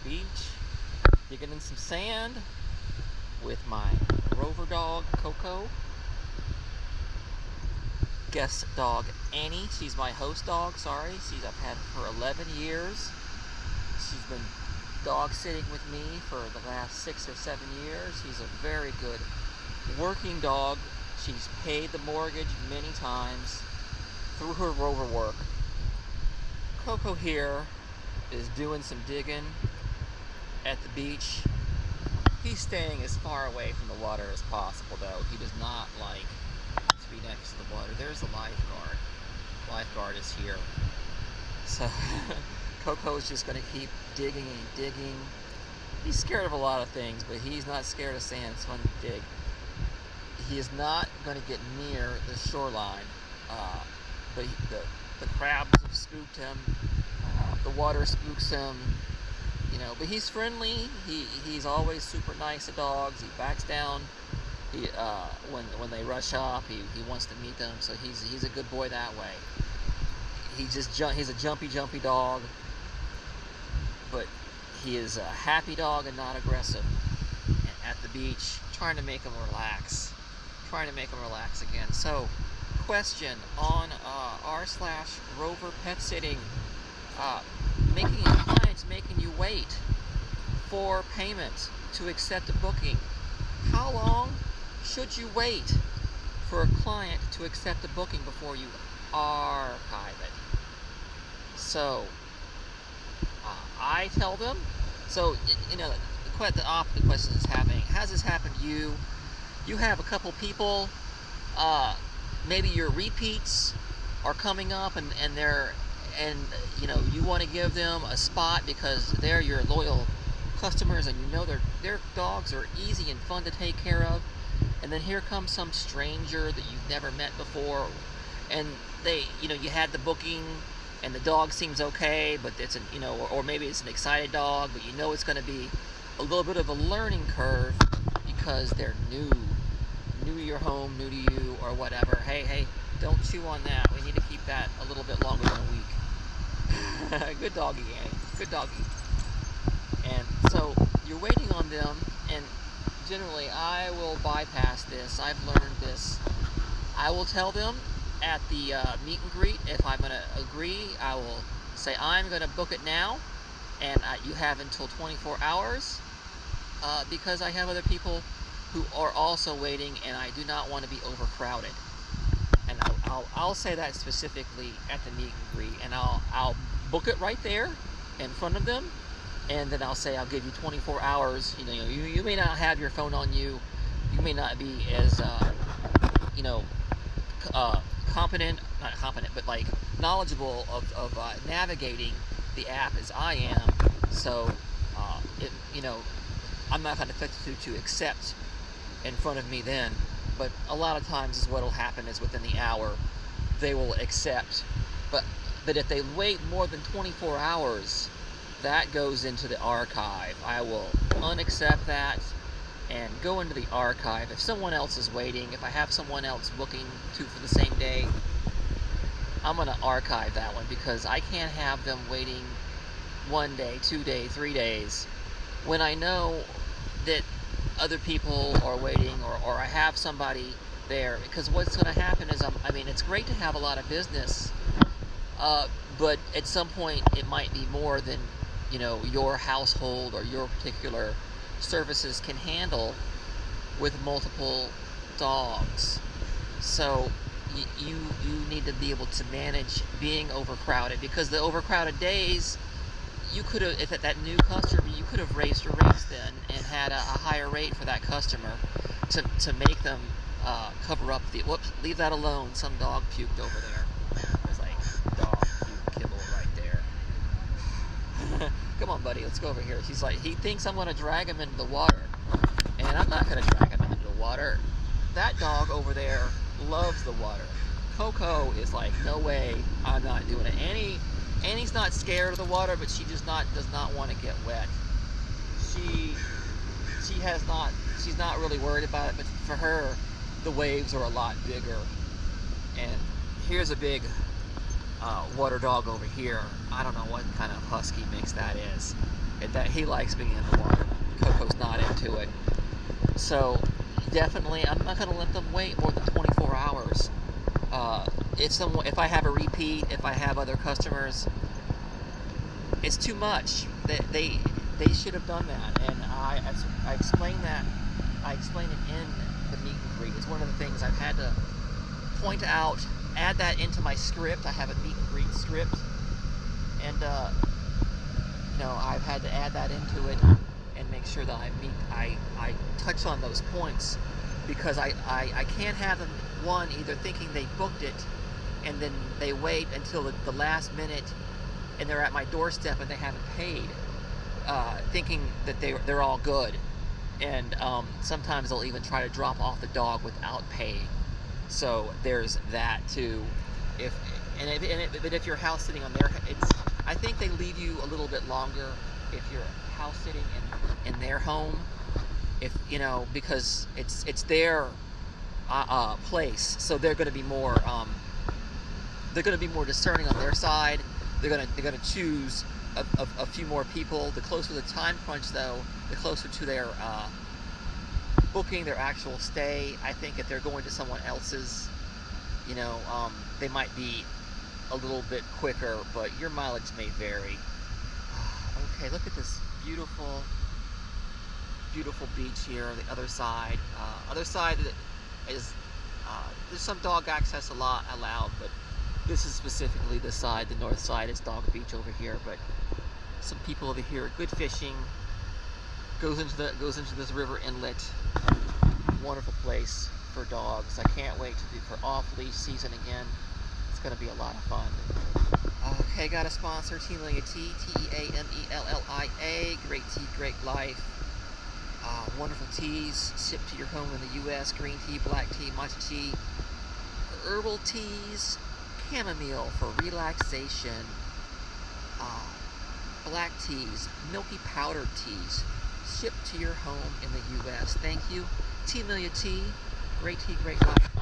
beach, digging in some sand with my Rover dog, Coco. Guest dog, Annie. She's my host dog, sorry. I've had her for 11 years. She's been dog sitting with me for the last 6 or 7 years. She's a very good working dog. She's paid the mortgage many times through her Rover work. Coco here is doing some digging at the beach. He's staying as far away from the water as possible, though. He does not like to be next to the water. There's the lifeguard. Lifeguard is here. So Coco is just going to keep digging and digging. He's scared of a lot of things, but he's not scared of sand. It's fun to dig. He is not going to get near the shoreline, but the crabs have spooked him. The water spooks him. You know, but he's friendly. He's always super nice to dogs. He backs down. He when they rush up, he wants to meet them. So he's a good boy that way. He's a jumpy dog, but he is a happy dog and not aggressive. At the beach, trying to make him relax. Again. So, question on r/RoverPetsitting. Making clients making you wait for payment to accept a booking. How long should you wait for a client to accept a booking before you archive it? So I tell them. So quite the opposite question is happening. Has this happened to you? You have a couple people, maybe your repeats are coming up, and you want to give them a spot because they're your loyal customers, and their dogs are easy and fun to take care of. And then here comes some stranger that you've never met before, and you had the booking, and the dog seems okay, but it's or maybe it's an excited dog, but it's going to be a little bit of a learning curve because they're new to your home, new to you, or whatever. Hey, don't chew on that. We need to keep that a little bit longer than a week. Good doggy, Annie. Good doggy. And so you're waiting on them, and generally I will bypass this. I've learned this. I will tell them at the meet and greet, if I'm going to agree, I will say I'm going to book it now, and you have until 24 hours because I have other people who are also waiting, and I do not want to be overcrowded. And I'll say that specifically at the meet and greet, and I'll book it right there in front of them, and then I'll say I'll give you 24 hours. You may not have your phone on you. You may not be as not competent, but like knowledgeable of navigating the app as I am. So I'm not going to expect you to accept in front of me then. But a lot of times is what will happen is within the hour they will accept. But if they wait more than 24 hours, that goes into the archive. I will unaccept that and go into the archive. If someone else is waiting, if I have someone else booking for the same day, I'm going to archive that one because I can't have them waiting 1 day, 2 days, 3 days when I know that other people are waiting, or I have somebody there. Because what's going to happen is, it's great to have a lot of business, but at some point it might be more than your household or your particular services can handle with multiple dogs. So you need to be able to manage being overcrowded, because the overcrowded days, you could have, if that new customer, you could have raised your rates then and had a higher rate for that customer to make them cover up the, whoops, leave that alone, some dog puked over there. There's like dog puke kibble right there. Come on, buddy, let's go over here. He's like, he thinks I'm going to drag him into the water, and I'm not going to drag him into the water. That dog over there loves the water. Coco is like, no way, I'm not doing it. Annie's not scared of the water, but she does not want to get wet. She's not really worried about it, but for her, the waves are a lot bigger. And here's a big water dog over here, I don't know what kind of husky mix that is. That he likes being in the water. Coco's not into it. So definitely, I'm not going to let them wait more than 24 hours. If I have a repeat, if I have other customers, it's too much. They should have done that, and I explained that. I explained it in the meet and greet. It's one of the things I've had to point out, add that into my script. I have a meet and greet script, and I've had to add that into it and make sure that I touch on those points, because I can't have them, one, either thinking they booked it and then they wait until the last minute and they're at my doorstep and they haven't paid, thinking that they're all good, and sometimes they'll even try to drop off the dog without paying. So there's that too. But if you're house sitting on their, I think they leave you a little bit longer if you're house sitting in their home, because it's their place, so they're going to be more discerning on their side. They're gonna choose a few more people. The closer the time crunch, though, the closer to their booking their actual stay. I think if they're going to someone else's, they might be a little bit quicker, but your mileage may vary. Okay, look at this beautiful beach here on the other side. Other side is there's some dog access allowed, but this is specifically the side. The north side is dog beach over here, but some people over here, good fishing. Goes into this river inlet. Wonderful place for dogs. I can't wait for off-leash season again. It's going to be a lot of fun. Okay, got a sponsor, Teamelia Tea, Teamelia, great tea, great life. Wonderful teas shipped to your home in the U.S. Green tea, black tea, matcha tea, herbal teas, chamomile for relaxation, black teas, milky powdered teas, shipped to your home in the U.S. Thank you, Teamelia Tea, great life.